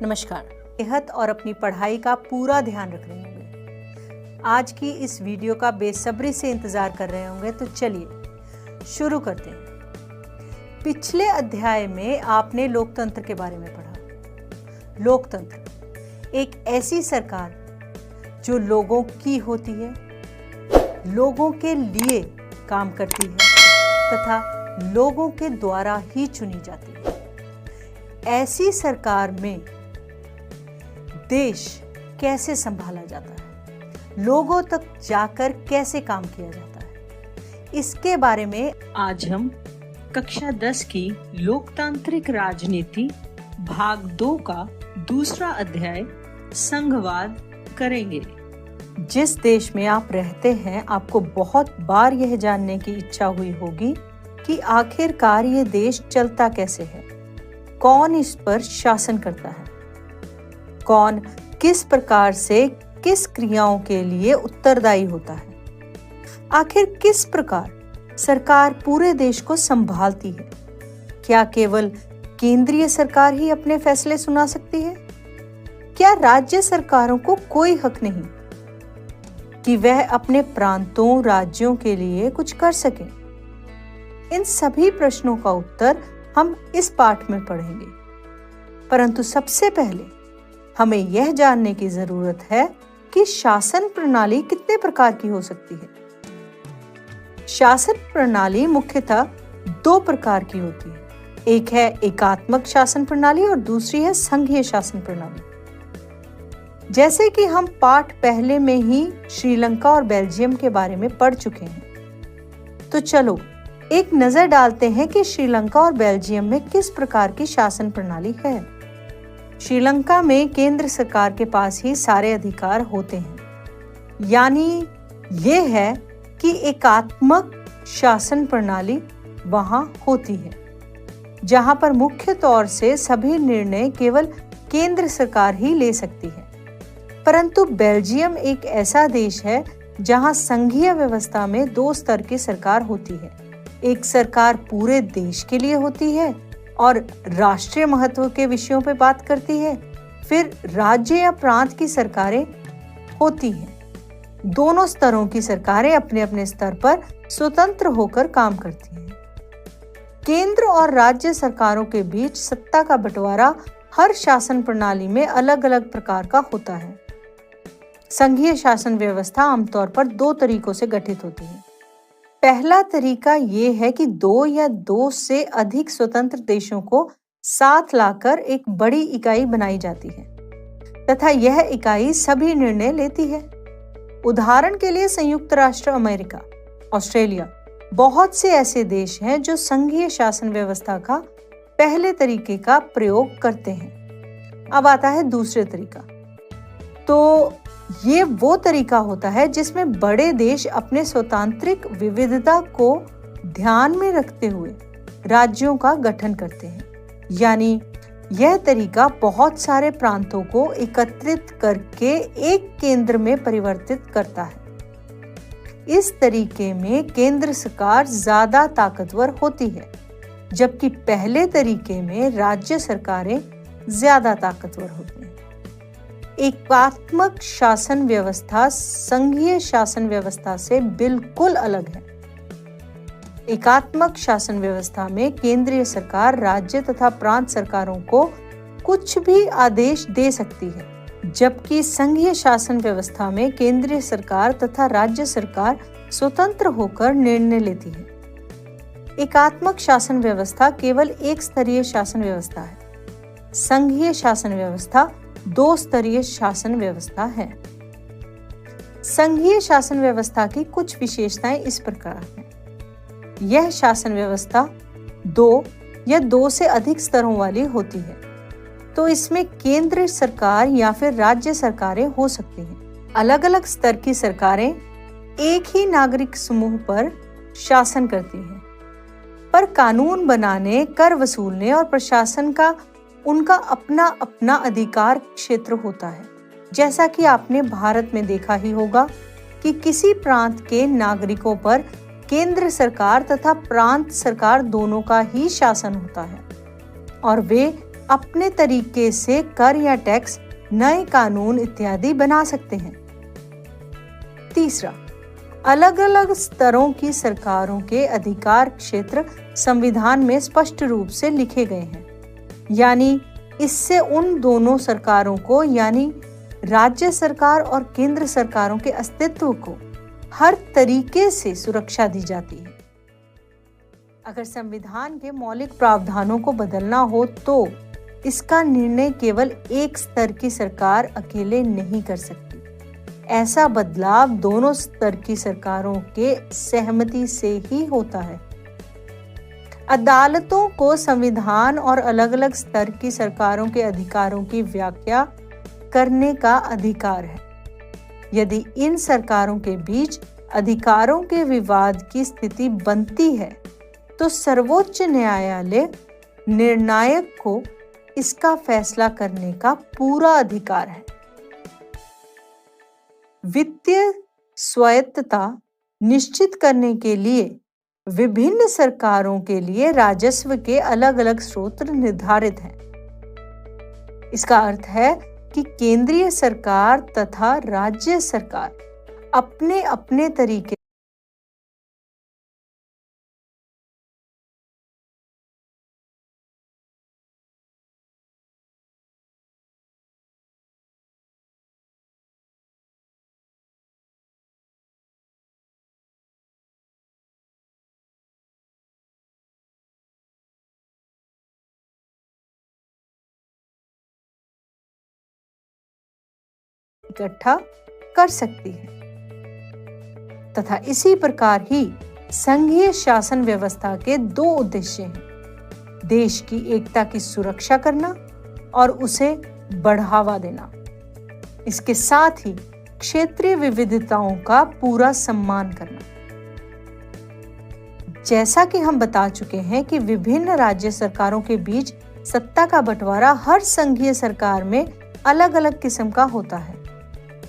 नमस्कार। सेहत और अपनी पढ़ाई का पूरा ध्यान रख रहे होंगे। आज की इस वीडियो का बेसब्री से इंतजार कर रहे होंगे, तो चलिए शुरू करते हैं। पिछले अध्याय में आपने लोकतंत्र के बारे में पढ़ा। लोकतंत्र एक ऐसी सरकार जो लोगों की होती है, लोगों के लिए काम करती है तथा लोगों के द्वारा ही चुनी जाती है। ऐसी सरकार में देश कैसे संभाला जाता है, लोगों तक जाकर कैसे काम किया जाता है, इसके बारे में आज हम कक्षा 10 की लोकतांत्रिक राजनीति भाग 2 का दूसरा अध्याय संघवाद करेंगे। जिस देश में आप रहते हैं, आपको बहुत बार यह जानने की इच्छा हुई होगी कि आखिरकार ये देश चलता कैसे है, कौन इस पर शासन करता है, कौन किस प्रकार से किस क्रियाओं के लिए उत्तरदायी होता है, आखिर किस प्रकार सरकार पूरे देश को संभालती है। क्या केवल केंद्रीय सरकार ही अपने फैसले सुना सकती है? क्या राज्य सरकारों को कोई हक नहीं कि वह अपने प्रांतों, राज्यों के लिए कुछ कर सके? इन सभी प्रश्नों का उत्तर हम इस पाठ में पढ़ेंगे, परंतु सबसे पहले हमें यह जानने की जरूरत है कि शासन प्रणाली कितने प्रकार की हो सकती है। शासन प्रणाली मुख्यतः 2 प्रकार की होती है। एक है एकात्मक शासन प्रणाली और दूसरी है संघीय शासन प्रणाली। जैसे कि हम पाठ पहले में ही श्रीलंका और बेल्जियम के बारे में पढ़ चुके हैं, तो चलो एक नजर डालते हैं कि श्रीलंका और बेल्जियम में किस प्रकार की शासन प्रणाली है। श्रीलंका में केंद्र सरकार के पास ही सारे अधिकार होते हैं, यानी ये है कि एकात्मक शासन प्रणाली वहां होती है, जहां पर मुख्य तौर से सभी निर्णय केवल केंद्र सरकार ही ले सकती है। परंतु बेल्जियम एक ऐसा देश है जहां संघीय व्यवस्था में 2 स्तर की सरकार होती है। एक सरकार पूरे देश के लिए होती है और राष्ट्रीय महत्व के विषयों पर बात करती है, फिर राज्य या प्रांत की सरकारें होती हैं। दोनों स्तरों की सरकारें अपने अपने स्तर पर स्वतंत्र होकर काम करती हैं। केंद्र और राज्य सरकारों के बीच सत्ता का बंटवारा हर शासन प्रणाली में अलग अलग प्रकार का होता है। संघीय शासन व्यवस्था आमतौर पर 2 तरीकों से गठित होती है। पहला तरीका ये है कि 2 या 2 से अधिक स्वतंत्र देशों को साथ लाकर एक बड़ी इकाई बनाई जाती है तथा यह इकाई सभी निर्णय लेती है। उदाहरण के लिए संयुक्त राष्ट्र अमेरिका, ऑस्ट्रेलिया, बहुत से ऐसे देश हैं जो संघीय शासन व्यवस्था का पहले तरीके का प्रयोग करते हैं। अब आता है दूसरे तरीका। तो ये वो तरीका होता है जिसमें बड़े देश अपने स्वतांत्रिक विविधता को ध्यान में रखते हुए राज्यों का गठन करते हैं। यानी यह तरीका बहुत सारे प्रांतों को एकत्रित करके एक केंद्र में परिवर्तित करता है। इस तरीके में केंद्र सरकार ज्यादा ताकतवर होती है, जबकि पहले तरीके में राज्य सरकारें ज्यादा ताकतवर होती हैं। एकात्मक शासन व्यवस्था संघीय शासन व्यवस्था से बिल्कुल अलग है। एकात्मक शासन व्यवस्था में केंद्रीय सरकार राज्य तथा प्रांत सरकारों को कुछ भी आदेश दे सकती है, जबकि संघीय शासन व्यवस्था में केंद्रीय सरकार तथा राज्य सरकार स्वतंत्र होकर निर्णय लेती है। एकात्मक शासन व्यवस्था केवल एक स्तरीय शासन व्यवस्था है। संघीय शासन व्यवस्था 2 स्तरीय शासन व्यवस्था है। संघीय शासन व्यवस्था की कुछ विशेषताएं इस प्रकार हैं। यह शासन व्यवस्था 2 या 2 से अधिक स्तरों वाली होती है, तो इसमें केंद्र सरकार या फिर राज्य सरकारें हो सकती हैं। अलग अलग स्तर की सरकारें एक ही नागरिक समूह पर शासन करती हैं, पर कानून बनाने, कर वसूलने और प्रशासन का उनका अपना अपना अधिकार क्षेत्र होता है। जैसा कि आपने भारत में देखा ही होगा कि किसी प्रांत के नागरिकों पर केंद्र सरकार तथा प्रांत सरकार दोनों का ही शासन होता है और वे अपने तरीके से कर या टैक्स, नए कानून इत्यादि बना सकते हैं। तीसरा, अलग अलग स्तरों की सरकारों के अधिकार क्षेत्र संविधान में स्पष्ट रूप से लिखे गए हैं, यानी इससे उन दोनों सरकारों को, यानी राज्य सरकार और केंद्र सरकारों के अस्तित्व को हर तरीके से सुरक्षा दी जाती है। अगर संविधान के मौलिक प्रावधानों को बदलना हो तो इसका निर्णय केवल एक स्तर की सरकार अकेले नहीं कर सकती। ऐसा बदलाव दोनों स्तर की सरकारों के सहमति से ही होता है। अदालतों को संविधान और अलग अलग स्तर की सरकारों के अधिकारों की व्याख्या करने का अधिकार है। यदि इन सरकारों के बीच अधिकारों के विवाद की स्थिति बनती है तो सर्वोच्च न्यायालय निर्णायक को इसका फैसला करने का पूरा अधिकार है। वित्तीय स्वायत्तता निश्चित करने के लिए विभिन्न सरकारों के लिए राजस्व के अलग अलग स्रोत निर्धारित हैं। इसका अर्थ है कि केंद्रीय सरकार तथा राज्य सरकार अपने अपने तरीके इकट्ठा कर सकती है तथा इसी प्रकार ही संघीय शासन व्यवस्था के दो उद्देश्य हैं: देश की एकता की सुरक्षा करना और उसे बढ़ावा देना। इसके साथ ही क्षेत्रीय विविधताओं का पूरा सम्मान करना। जैसा कि हम बता चुके हैं कि विभिन्न राज्य सरकारों के बीच सत्ता का बंटवारा हर संघीय सरकार में अलग अलग किस्म का होता है।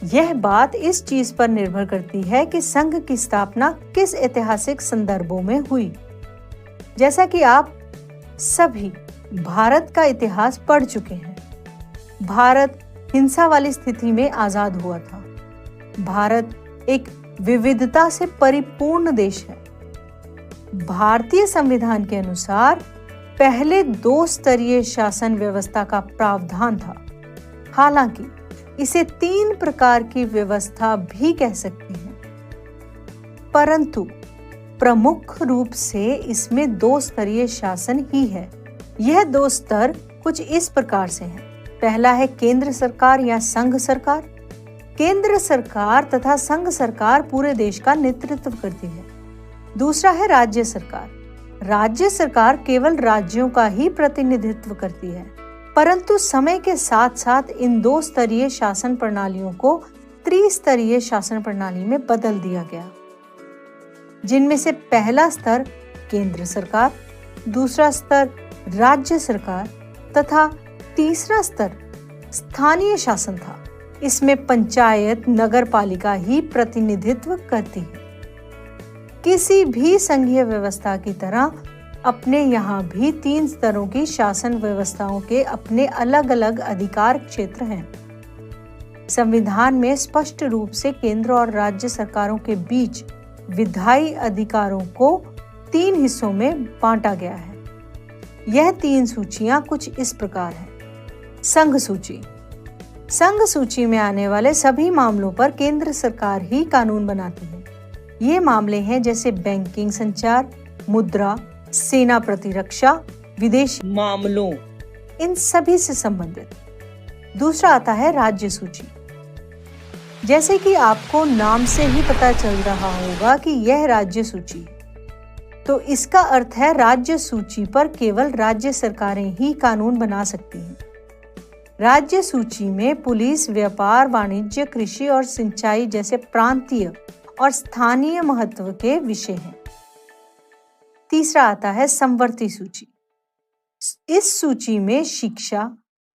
यह बात इस चीज पर निर्भर करती है कि संघ की स्थापना किस ऐतिहासिक संदर्भों में हुई। जैसा कि आप सभी भारत का इतिहास पढ़ चुके हैं, भारत हिंसा वाली स्थिति में आजाद हुआ था। भारत एक विविधता से परिपूर्ण देश है। भारतीय संविधान के अनुसार पहले 2 स्तरीय शासन व्यवस्था का प्रावधान था। हालांकि इसे 3 प्रकार की व्यवस्था भी कह सकते हैं, परंतु प्रमुख रूप से इसमें 2 स्तरीय शासन ही है। यह 2 स्तर कुछ इस प्रकार से हैं। पहला है केंद्र सरकार या संघ सरकार। केंद्र सरकार तथा संघ सरकार पूरे देश का नेतृत्व करती है। दूसरा है राज्य सरकार। राज्य सरकार केवल राज्यों का ही प्रतिनिधित्व करती है, परंतु समय के साथ साथ इन 2 स्तरीय शासन प्रणालियों को त्रिस्तरीय शासन प्रणाली में बदल दिया गया, जिनमें से पहला स्तर केंद्र सरकार, दूसरा स्तर राज्य सरकार तथा तीसरा स्तर स्थानीय शासन था। इसमें पंचायत, नगर पालिका ही प्रतिनिधित्व करती है। किसी भी संघीय व्यवस्था की तरह अपने यहाँ भी 3 स्तरों की शासन व्यवस्थाओं के अपने अलग अलग अधिकार क्षेत्र हैं। संविधान में स्पष्ट रूप से केंद्र और राज्य सरकारों के बीच विधायी अधिकारों को 3 हिस्सों में बांटा गया है। यह 3 सूचियां कुछ इस प्रकार हैं। संघ सूची। संघ सूची में आने वाले सभी मामलों पर केंद्र सरकार ही कानून बनाती है। ये मामले हैं जैसे बैंकिंग, संचार, मुद्रा, सेना प्रतिरक्षा, विदेश मामलों, इन सभी से संबंधित। दूसरा आता है राज्य सूची। जैसे कि आपको नाम से ही पता चल रहा होगा कि यह राज्य सूची है, तो इसका अर्थ है राज्य सूची पर केवल राज्य सरकारें ही कानून बना सकती हैं। राज्य सूची में पुलिस, व्यापार, वाणिज्य, कृषि और सिंचाई जैसे प्रांतीय और स्थानीय महत्व के विषय हैं। तीसरा आता है समवर्ती सूची। इस सूची में शिक्षा,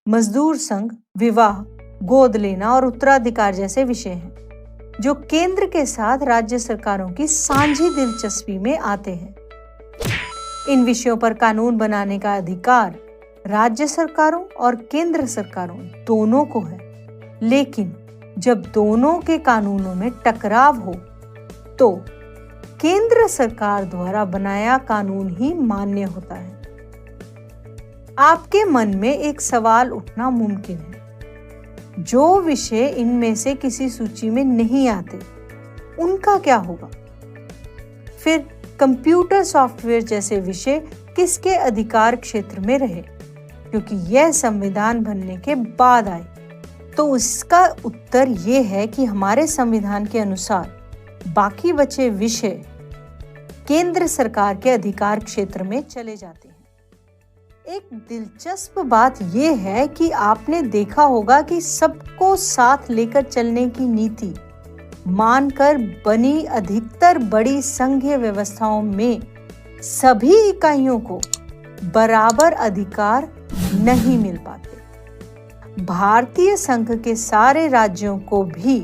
मजदूर संघ, विवाह, गोद लेना और उत्तराधिकार जैसे विषय हैं, जो केंद्र के साथ राज्य सरकारों की साझी दिलचस्पी में आते हैं। इन विषयों पर कानून बनाने का अधिकार राज्य सरकारों और केंद्र सरकारों दोनों को है, लेकिन जब दोनों के कानूनों में टकराव हो तो केंद्र सरकार द्वारा बनाया कानून ही मान्य होता है। आपके मन में एक सवाल उठना मुमकिन है, जो विषय इनमें से किसी सूची में नहीं आते उनका क्या होगा? फिर कंप्यूटर सॉफ्टवेयर जैसे विषय किसके अधिकार क्षेत्र में रहे, क्योंकि यह संविधान बनने के बाद आए? तो उसका उत्तर ये है कि हमारे संविधान के अनुसार बाकी बचे विषय केंद्र सरकार के अधिकार क्षेत्र में चले जाते हैं। एक दिलचस्प बात यह है कि आपने देखा होगा कि सबको साथ लेकर चलने की नीति मानकर बनी अधिकतर बड़ी संघीय व्यवस्थाओं में सभी इकाइयों को बराबर अधिकार नहीं मिल पाते। भारतीय संघ के सारे राज्यों को भी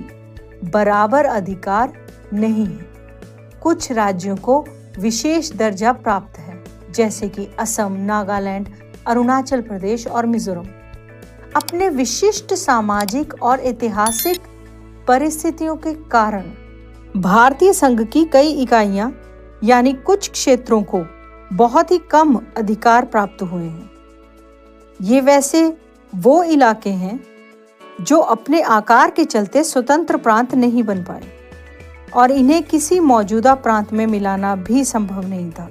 बराबर अधिकार नहीं है। कुछ राज्यों को विशेष दर्जा प्राप्त है, जैसे कि असम, नागालैंड, अरुणाचल प्रदेश और मिजोरम। अपने विशिष्ट सामाजिक और ऐतिहासिक परिस्थितियों के कारण भारतीय संघ की कई इकाइयां यानी कुछ क्षेत्रों को बहुत ही कम अधिकार प्राप्त हुए हैं। ये वैसे वो इलाके हैं जो अपने आकार के चलते स्वतंत्र प्रांत नहीं बन पाए और इन्हें किसी मौजूदा प्रांत में मिलाना भी संभव नहीं था,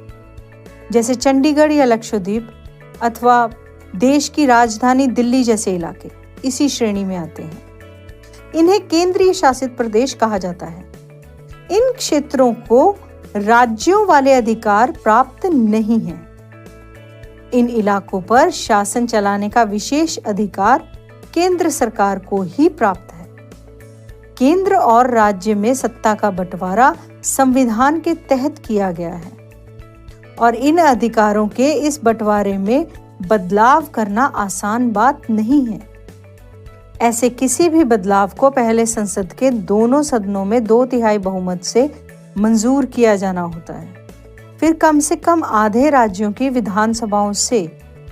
जैसे चंडीगढ़ या लक्षद्वीप अथवा देश की राजधानी दिल्ली जैसे इलाके इसी श्रेणी में आते हैं। इन्हें केंद्रीय शासित प्रदेश कहा जाता है। इन क्षेत्रों को राज्यों वाले अधिकार प्राप्त नहीं हैं। इन इलाकों पर शासन चलाने का विशेष अधिकार केंद्र सरकार को ही प्राप्त है। केंद्र और राज्य में सत्ता का बंटवारा संविधान के तहत किया गया है और इन अधिकारों के इस बंटवारे में बदलाव करना आसान बात नहीं है। ऐसे किसी भी बदलाव को पहले संसद के दोनों सदनों में 2/3 बहुमत से मंजूर किया जाना होता है। फिर कम से कम आधे राज्यों की विधानसभाओं से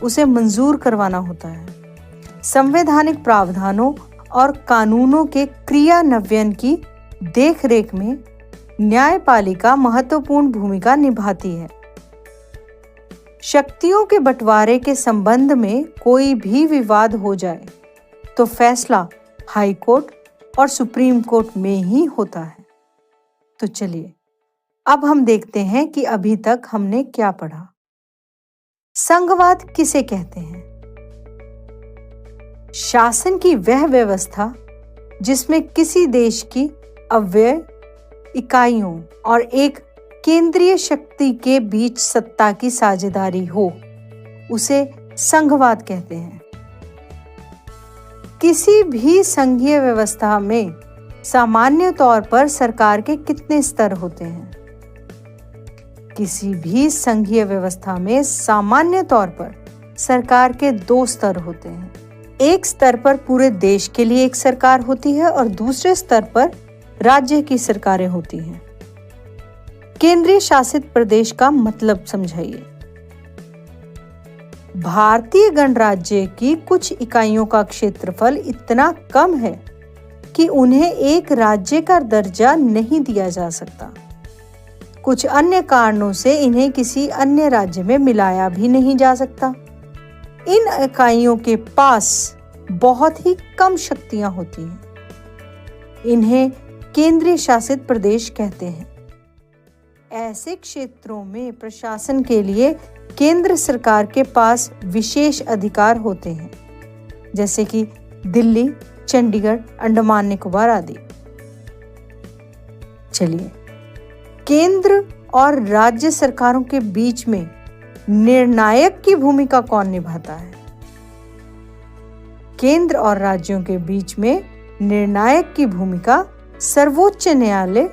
उसे मंजूर करवाना होता है। संवैधानिक प्रावधानों और कानूनों के क्रियान्वयन की देखरेख में न्यायपालिका महत्वपूर्ण भूमिका निभाती है। शक्तियों के बंटवारे के संबंध में कोई भी विवाद हो जाए तो फैसला हाई कोर्ट और सुप्रीम कोर्ट में ही होता है। तो चलिए अब हम देखते हैं कि अभी तक हमने क्या पढ़ा। संघवाद किसे कहते हैं? शासन की वह व्यवस्था जिसमें किसी देश की अव्यय इकाइयों और एक केंद्रीय शक्ति के बीच सत्ता की साझेदारी हो, उसे संघवाद कहते हैं। किसी भी संघीय व्यवस्था में सामान्य तौर पर सरकार के कितने स्तर होते हैं? किसी भी संघीय व्यवस्था में सामान्य तौर पर सरकार के 2 स्तर होते हैं। एक स्तर पर पूरे देश के लिए एक सरकार होती है और दूसरे स्तर पर राज्य की सरकारें होती हैं। केंद्रीय शासित प्रदेश का मतलब समझाइए। भारतीय गणराज्य की कुछ इकाइयों का क्षेत्रफल इतना कम है कि उन्हें एक राज्य का दर्जा नहीं दिया जा सकता। कुछ अन्य कारणों से इन्हें किसी अन्य राज्य में मिलाया भी नहीं जा सकता। इन इकाइयों के पास बहुत ही कम शक्तियां होती हैं। इन्हें केंद्रीय शासित प्रदेश कहते हैं। ऐसे क्षेत्रों में प्रशासन के लिए केंद्र सरकार के पास विशेष अधिकार होते हैं, जैसे कि दिल्ली, चंडीगढ़, अंडमान निकोबार आदि। चलिए, केंद्र और राज्य सरकारों के बीच में निर्णायक की भूमिका कौन निभाता है? केंद्र और राज्यों के बीच में निर्णायक की भूमिका सर्वोच्च न्यायालय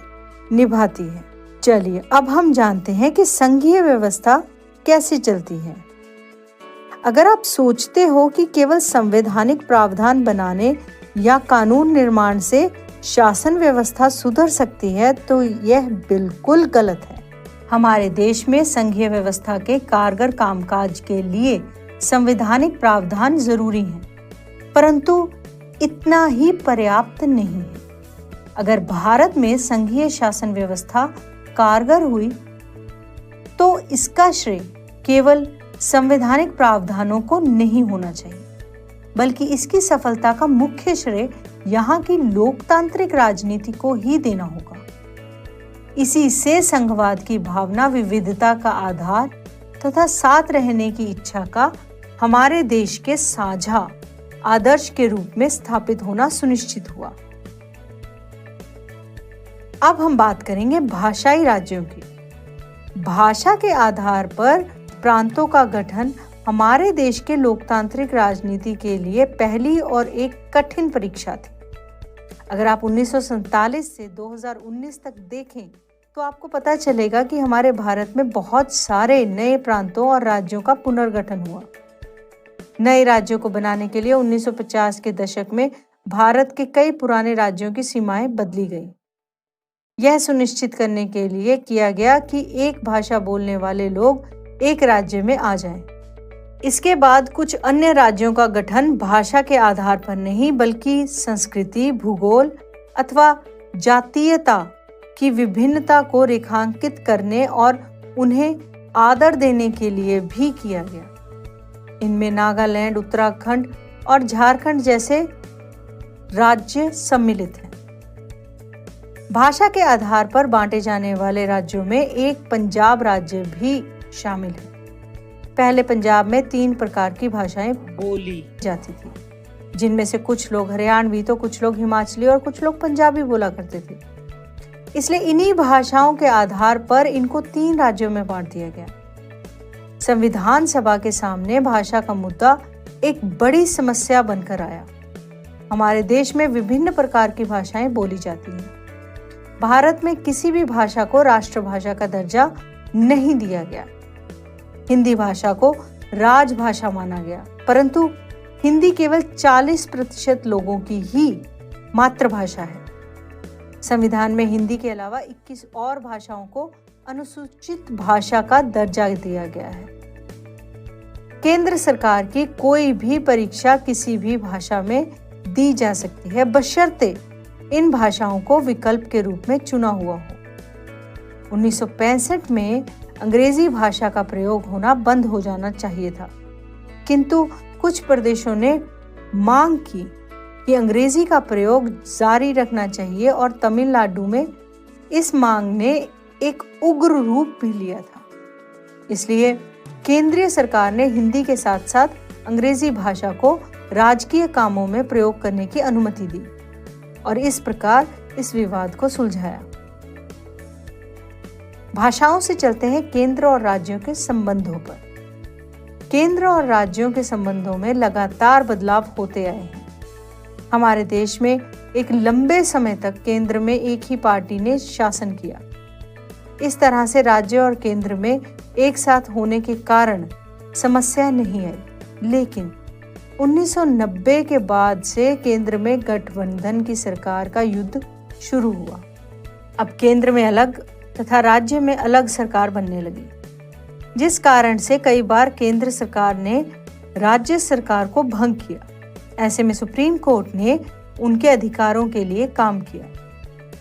निभाती है। चलिए अब हम जानते हैं कि संघीय व्यवस्था कैसे चलती है। अगर आप सोचते हो कि केवल संवैधानिक प्रावधान बनाने या कानून निर्माण से शासन व्यवस्था सुधर सकती है तो यह बिल्कुल गलत है। हमारे देश में संघीय व्यवस्था के कारगर कामकाज के लिए संवैधानिक प्रावधान जरूरी हैं, परंतु इतना ही पर्याप्त नहीं है। अगर भारत में संघीय शासन व्यवस्था कारगर हुई तो इसका श्रेय केवल संवैधानिक प्रावधानों को नहीं होना चाहिए, बल्कि इसकी सफलता का मुख्य श्रेय यहाँ की लोकतांत्रिक राजनीति को ही देना होगा। इसी से संघवाद की भावना विविधता का आधार तथा साथ रहने की इच्छा का हमारे देश के साझा आदर्श के रूप में स्थापित होना सुनिश्चित हुआ। अब हम बात करेंगे भाषाई राज्यों की। भाषा के आधार पर प्रांतों का गठन हमारे देश के लोकतांत्रिक राजनीति के लिए पहली और एक कठिन परीक्षा थी। अगर आप 1947 से 2019 तक देखें तो आपको पता चलेगा कि हमारे भारत में बहुत सारे नए प्रांतों और राज्यों का पुनर्गठन हुआ। नए राज्यों को बनाने के लिए 1950 के दशक में भारत के कई पुराने राज्यों की सीमाएं बदली गई। यह सुनिश्चित करने के लिए किया गया कि एक भाषा बोलने वाले लोग एक राज्य में आ जाएं। इसके बाद कुछ अन्य राज्यों का गठन भाषा के आधार पर नहीं, बल्कि संस्कृति, भूगोल अथवा जातीयता की विभिन्नता को रेखांकित करने और उन्हें आदर देने के लिए भी किया गया। इनमें नागालैंड, उत्तराखंड और झारखंड जैसे राज्य सम्मिलित हैं। भाषा के आधार पर बांटे जाने वाले राज्यों में एक पंजाब राज्य भी शामिल है। पहले पंजाब में 3 प्रकार की भाषाएं बोली जाती थी, जिनमें से कुछ लोग हरियाणवी तो कुछ लोग हिमाचली और कुछ लोग पंजाबी बोला करते थे। इसलिए इन्हीं भाषाओं के आधार पर इनको 3 राज्यों में बांट दिया गया। संविधान सभा के सामने भाषा का मुद्दा एक बड़ी समस्या बनकर आया। हमारे देश में विभिन्न प्रकार की भाषाएं बोली जाती हैं। भारत में किसी भी भाषा को राष्ट्रभाषा का दर्जा नहीं दिया गया। हिंदी भाषा को राजभाषा माना गया, परंतु हिंदी केवल 40% लोगों की ही मातृभाषा है। संविधान में हिंदी के अलावा 21 और भाषाओं को अनुसूचित भाषा का दर्जा दिया गया है। केंद्र सरकार की कोई भी परीक्षा किसी भी भाषा में दी जा सकती है, बशर्ते इन भाषाओं को विकल्प के रूप में चुना हुआ हो। 1965 में अंग्रेजी भाषा का प्रयोग होना बंद हो जाना चाहिए था, किंतु कुछ प्रदेशों ने मांग की कि अंग्रेजी का प्रयोग जारी रखना चाहिए और तमिलनाडु में इस मांग ने एक उग्र रूप भी लिया था। इसलिए केंद्रीय सरकार ने हिंदी के साथ साथ अंग्रेजी भाषा को राजकीय कामों में प्रयोग करने की अनुमति दी और इस प्रकार इस विवाद को सुलझाया। भाषाओं से चलते हैं केंद्र और राज्यों के संबंधों पर। केंद्र और राज्यों के संबंधों में लगातार बदलाव होते आए हैं। हमारे देश में एक लंबे समय तक केंद्र में एक ही पार्टी ने शासन किया। इस तरह से राज्य और केंद्र में एक साथ होने के कारण समस्या नहीं आई, लेकिन 1990 के बाद से केंद्र में गठबंधन की सरकार का युद्ध शुरू हुआ। अब केंद्र में अलग तथा राज्य में अलग सरकार बनने लगी, जिस कारण से कई बार केंद्र सरकार ने राज्य सरकार को भंग किया। ऐसे में सुप्रीम कोर्ट ने उनके अधिकारों के लिए काम किया।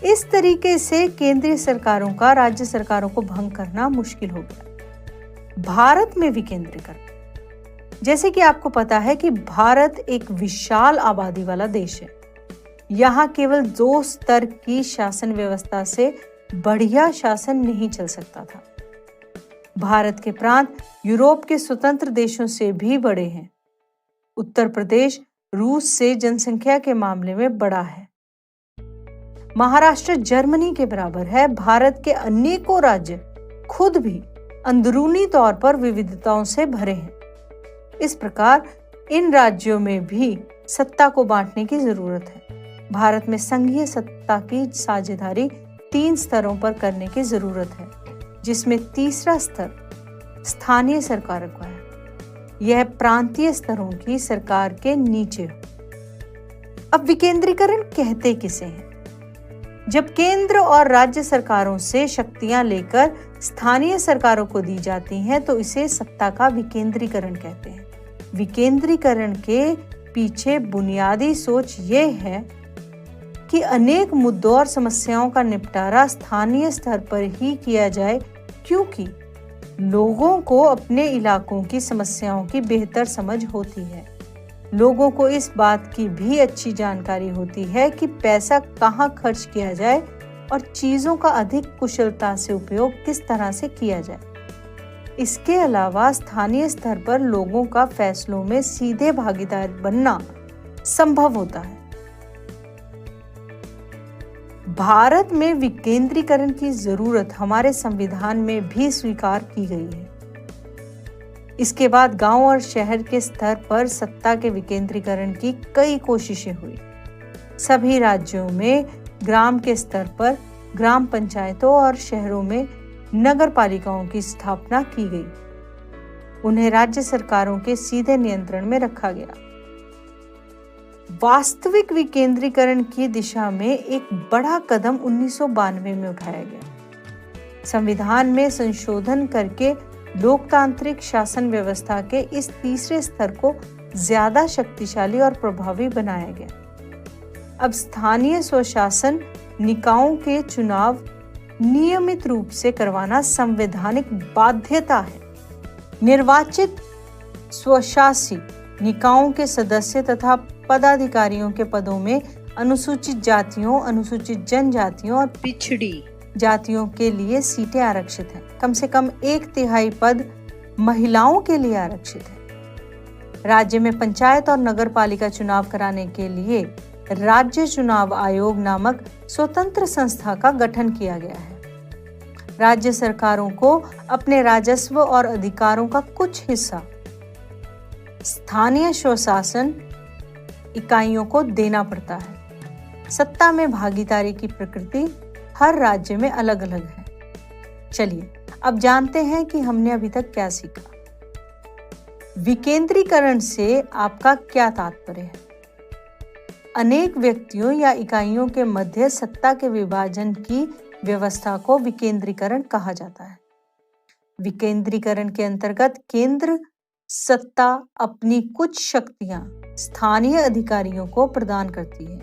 इस तरीके से केंद्रीय सरकारों का राज्य सरकारों को भंग करना मुश्किल हो गया। भारत में विकेंद्रीकरण, जैसे कि आपको पता है कि भारत एक विशाल आबादी वाला देश है। यहाँ केवल 2 स्तर की शासन व्यवस्था से बढ़िया शासन नहीं चल सकता था। भारत के प्रांत यूरोप के स्वतंत्र देशों से भी बड़े हैं। उत्तर प्रदेश रूस से जनसंख्या के मामले में बड़ा है। महाराष्ट्र जर्मनी के बराबर है। भारत के अनेकों राज्य खुद भी अंदरूनी तौर पर विविधताओं से भरे हैं। इस प्रकार इन राज्यों में भी सत्ता को बांटने की जरूरत है। भारत में संघीय सत्ता की साझेदारी 3 स्तरों पर करने की जरूरत है, जिसमें तीसरा स्तर स्थानीय सरकार का है। यह प्रांतीय स्तरों की सरकार के नीचे हो। अब विकेंद्रीकरण कहते किसे हैं? जब केंद्र और राज्य सरकारों से शक्तियां लेकर स्थानीय सरकारों को दी जाती हैं तो इसे सत्ता का विकेंद्रीकरण कहते हैं। विकेंद्रीकरण के पीछे बुनियादी सोच ये है कि अनेक मुद्दों और समस्याओं का निपटारा स्थानीय स्तर पर ही किया जाए, क्योंकि लोगों को अपने इलाकों की समस्याओं की बेहतर समझ होती है। लोगों को इस बात की भी अच्छी जानकारी होती है कि पैसा कहाँ खर्च किया जाए और चीजों का अधिक कुशलता से उपयोग किस तरह से किया जाए। इसके अलावा स्थानीय स्तर पर लोगों का फैसलों में सीधे भागीदार बनना संभव होता है। भारत में विकेंद्रीकरण की जरूरत हमारे संविधान में भी स्वीकार की गई है। इसके बाद गांव और शहर के स्तर पर सत्ता के विकेंद्रीकरण की कई कोशिशें हुई। सभी राज्यों में ग्राम के स्तर पर ग्राम पंचायतों और शहरों में नगर पालिकाओं की स्थापना की गई। उन्हें राज्य सरकारों के सीधे नियंत्रण में रखा गया। वास्तविक विकेंद्रीकरण की दिशा में एक बड़ा कदम 1992 में उठाया गया। संविधान में संशोधन करके लोकतांत्रिक शासन व्यवस्था के इस तीसरे स्तर को ज्यादा शक्तिशाली और प्रभावी बनाया गया। अब स्थानीय स्वशासन निकायों के चुनाव नियमित रूप से करवाना संवैधानिक बाध्यता है। निर्वाचित स्वशासी निकायों के सदस्य तथा पदाधिकारियों के पदों में अनुसूचित जातियों, अनुसूचित जनजातियों और पिछड़ी जातियों के लिए सीटें आरक्षित हैं। कम से कम 1/3 पद महिलाओं के लिए आरक्षित है। राज्य में पंचायत और नगर पालिका चुनाव कराने के लिए राज्य चुनाव आयोग नामक स्वतंत्र संस्था का गठन किया गया है। राज्य सरकारों को अपने राजस्व और अधिकारों का कुछ हिस्सा स्थानीय स्वशासन इकाइयों को देना पड़ता है। सत्ता में भागीदारी की प्रकृति हर राज्य में अलग अलग है। चलिए अब जानते हैं कि हमने अभी तक क्या सीखा। विकेंद्रीकरण से आपका क्या तात्पर्य है? अनेक व्यक्तियों या इकाइयों के मध्य सत्ता के विभाजन की व्यवस्था को विकेंद्रीकरण कहा जाता है। विकेंद्रीकरण के अंतर्गत केंद्र सत्ता अपनी कुछ शक्तियां स्थानीय अधिकारियों को प्रदान करती है।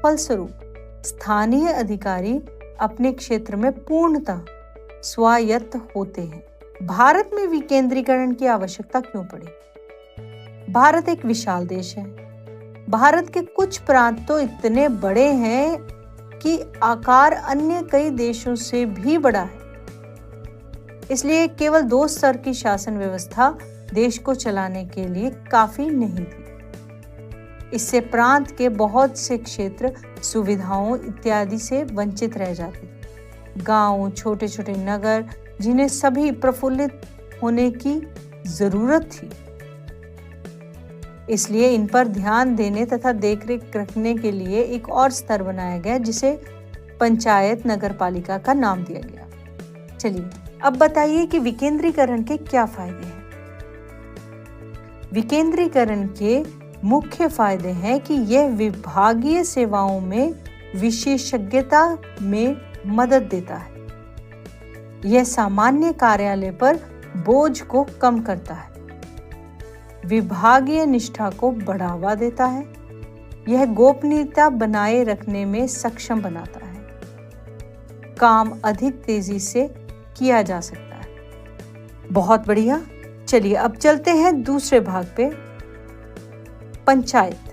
फलस्वरूप स्थानीय अधिकारी अपने क्षेत्र में पूर्णतः स्वायत्त होते हैं। भारत में विकेंद्रीकरण की आवश्यकता क्यों पड़ी? भारत एक विशाल देश है। भारत के कुछ प्रांत तो इतने बड़े हैं कि आकार अन्य कई देशों से भी बड़ा है। इसलिए केवल 2 स्तर की शासन व्यवस्था देश को चलाने के लिए काफी नहीं थी। इससे प्रांत के बहुत से क्षेत्र सुविधाओं इत्यादि से वंचित रह जाते थे। गांव, छोटे छोटे नगर, जिन्हें सभी प्रफुल्लित होने की जरूरत थी, इसलिए इन पर ध्यान देने तथा देखरेख रखने के लिए एक और स्तर बनाया गया, जिसे पंचायत नगर पालिका का नाम दिया गया। चलिए अब बताइए कि विकेंद्रीकरण के क्या फायदे हैं। विकेंद्रीकरण के मुख्य फायदे हैं कि यह विभागीय सेवाओं में विशेषज्ञता में मदद देता है। यह सामान्य कार्यालय पर बोझ को कम करता है। विभागीय निष्ठा को बढ़ावा देता है। यह गोपनीयता बनाए रखने में सक्षम बनाता है। काम अधिक तेजी से किया जा सकता है। बहुत बढ़िया। चलिए अब चलते हैं दूसरे भाग पे। पंचायत।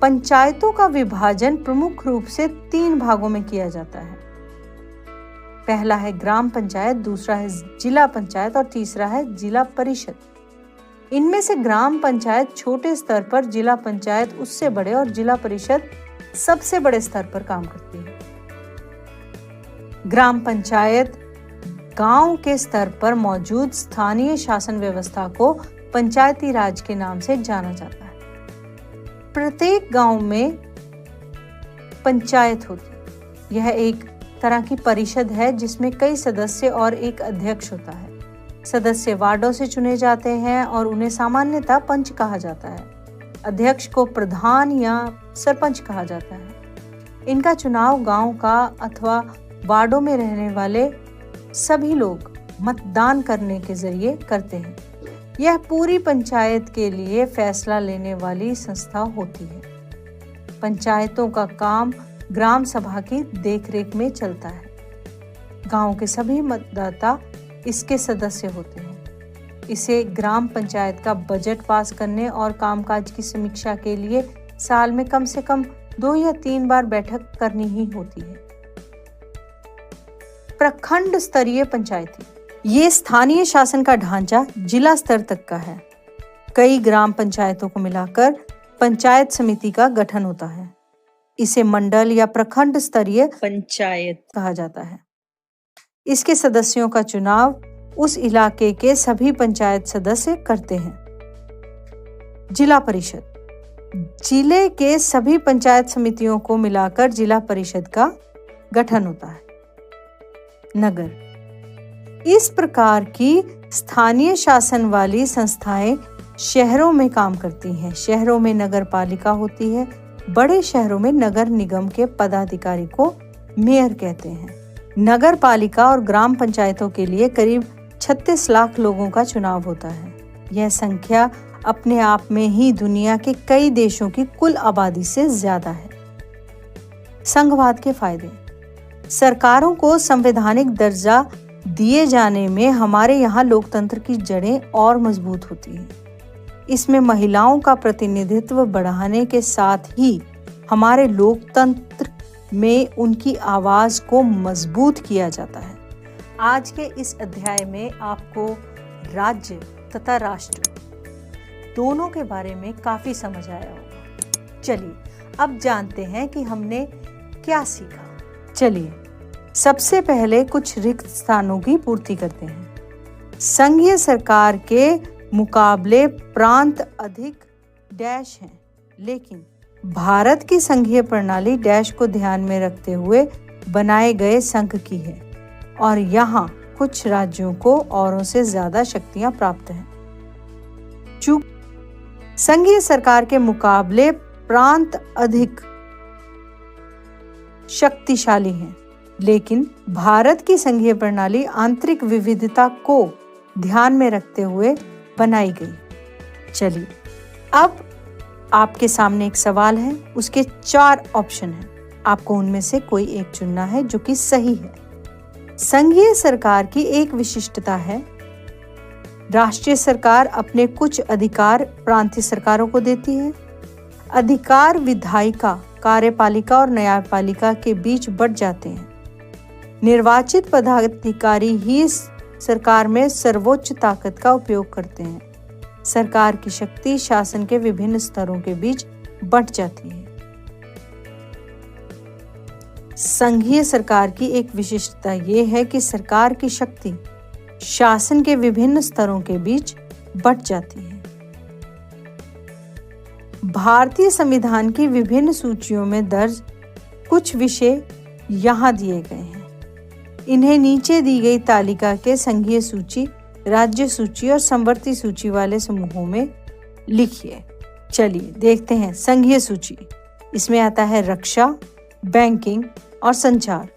पंचायतों का विभाजन प्रमुख रूप से 3 भागों में किया जाता है। पहला है ग्राम पंचायत, दूसरा है जिला पंचायत और तीसरा है जिला परिषद। इनमें से ग्राम पंचायत छोटे स्तर पर, जिला पंचायत उससे बड़े और जिला परिषद सबसे बड़े स्तर पर काम करती है। ग्राम पंचायत गांव के स्तर पर मौजूद स्थानीय शासन व्यवस्था को पंचायती राज के नाम से जाना जाता है। प्रत्येक गांव में पंचायत होती है। यह एक तरह की परिषद है जिसमें कई सदस्य और एक अध्यक्ष होता है। सदस्य वार्डों से चुने जाते हैं और उन्हें सामान्यतः पंच कहा जाता है। अध्यक्ष को प्रधान या सरपंच कहा जाता है। इनका चुनाव गांव का अथवा वार्डों में रहने वाले सभी लोग मतदान करने के जरिए करते हैं। यह पूरी पंचायत के लिए फैसला लेने वाली संस्था होती है। पंचायतों का काम ग्राम सभा की देखरेख में चलता है। गांव के सभी मतदाता इसके सदस्य होते हैं। इसे ग्राम पंचायत का बजट पास करने और कामकाज की समीक्षा के लिए साल में कम से कम 2 या 3 बार बैठक करनी ही होती है। प्रखंड स्तरीय पंचायती, ये स्थानीय शासन का ढांचा जिला स्तर तक का है। कई ग्राम पंचायतों को मिलाकर पंचायत समिति का गठन होता है। इसे मंडल या प्रखंड स्तरीय पंचायत कहा जाता है। इसके सदस्यों का चुनाव उस इलाके के सभी पंचायत सदस्य करते हैं। जिला परिषद, जिले के सभी पंचायत समितियों को मिलाकर जिला परिषद का गठन होता है। नगर, इस प्रकार की स्थानीय शासन वाली संस्थाएं शहरों में काम करती हैं। शहरों में नगर पालिका होती है। बड़े शहरों में नगर निगम के पदाधिकारी को मेयर कहते हैं। नगर पालिका और ग्राम पंचायतों के लिए करीब 36 लाख लोगों का चुनाव होता है। यह संख्या अपने आप में ही दुनिया के कई देशों की कुल आबादी से ज्यादा है। संघवाद के फायदे, सरकारों को संवैधानिक दर्जा दिए जाने में हमारे यहाँ लोकतंत्र की जड़ें और मजबूत होती हैं। इसमें महिलाओं का प्रतिनिधित्व बढ़ाने के साथ ही हमारे लोकतंत्र में उनकी आवाज को मजबूत किया जाता है। आज के इस अध्याय में आपको राज्य तथा राष्ट्र दोनों के बारे में काफी समझ आया होगा। चलिए अब जानते हैं कि हमने क्या सीखा। चलिए सबसे पहले कुछ रिक्त स्थानों की पूर्ति करते हैं। संघीय सरकार के मुकाबले प्रांत अधिक डैश हैं, लेकिन भारत की संघीय प्रणाली डैश को ध्यान में रखते हुए बनाए गए संघ की है और यहाँ कुछ राज्यों को औरों से ज्यादा शक्तियां प्राप्त हैं। चूंकि संघीय सरकार के मुकाबले प्रांत अधिक शक्तिशाली हैं, लेकिन भारत की संघीय प्रणाली आंतरिक विविधता को ध्यान में रखते हुए बनाई गई। चलिए अब आपके सामने एक सवाल है, उसके 4 ऑप्शन हैं। आपको उनमें से कोई एक चुनना है जो कि सही है। संघीय सरकार की एक विशिष्टता है, राष्ट्रीय सरकार अपने कुछ अधिकार प्रांतीय सरकारों को देती है। अधिकार विधायिका, कार्यपालिका और न्यायपालिका के बीच बंट जाते हैं। निर्वाचित पदाधिकारी ही सरकार में सर्वोच्च ताकत का उपयोग करते हैं। सरकार की शक्ति शासन के विभिन्न स्तरों के बीच बंट जाती है। संघीय सरकार की एक विशिष्टता ये है कि सरकार की शक्ति शासन के विभिन्न स्तरों के बीच बंट जाती है। भारतीय संविधान की विभिन्न सूचियों में दर्ज कुछ विषय यहाँ दिए गए हैं। इन्हें नीचे दी गई तालिका के संघीय सूची, राज्य सूची और समवर्ती सूची वाले समूहों में लिखिए। चलिए देखते हैं संघीय सूची। इसमें आता है रक्षा, बैंकिंग और संचार।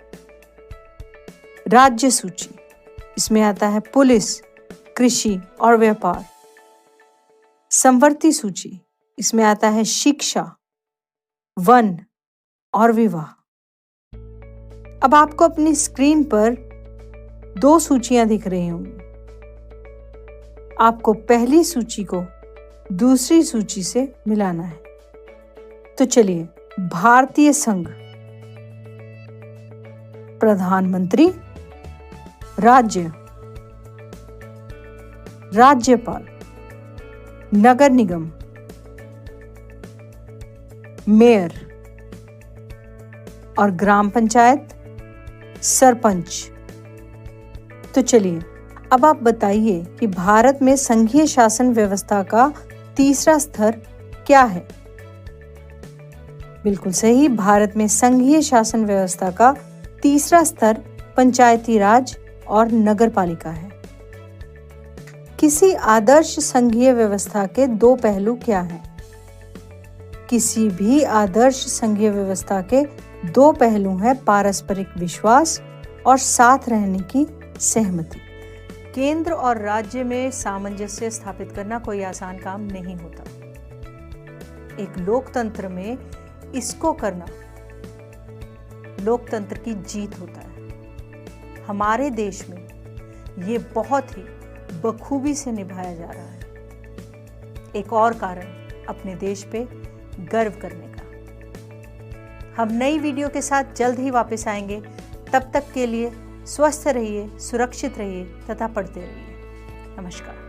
राज्य सूची, इसमें आता है पुलिस, कृषि और व्यापार। समवर्ती सूची, इसमें आता है शिक्षा, वन और विवाह। अब आपको अपनी स्क्रीन पर 2 सूचियां दिख रही होंगी। आपको पहली सूची को दूसरी सूची से मिलाना है। तो चलिए, भारतीय संघ, प्रधानमंत्री, राज्य, राज्यपाल, नगर निगम, मेयर और ग्राम पंचायत, सरपंच। तो चलिए अब आप बताइए कि भारत में संघीय शासन व्यवस्था का तीसरा स्तर क्या है? बिल्कुल सही, भारत में संघीय शासन व्यवस्था का तीसरा स्तर पंचायती राज और नगर पालिका है। किसी आदर्श संघीय व्यवस्था के 2 पहलू क्या हैं? किसी भी आदर्श संघीय व्यवस्था के 2 पहलू हैं, पारस्परिक विश्वास और साथ रहने की सहमति। केंद्र और राज्य में सामंजस्य स्थापित करना कोई आसान काम नहीं होता। एक लोकतंत्र में इसको करना लोकतंत्र की जीत होता है। हमारे देश में ये बहुत ही बखूबी से निभाया जा रहा है। एक और कारण अपने देश पे गर्व करने का। हम नई वीडियो के साथ जल्द ही वापस आएंगे। तब तक के लिए स्वस्थ रहिए, सुरक्षित रहिए तथा पढ़ते रहिए। नमस्कार।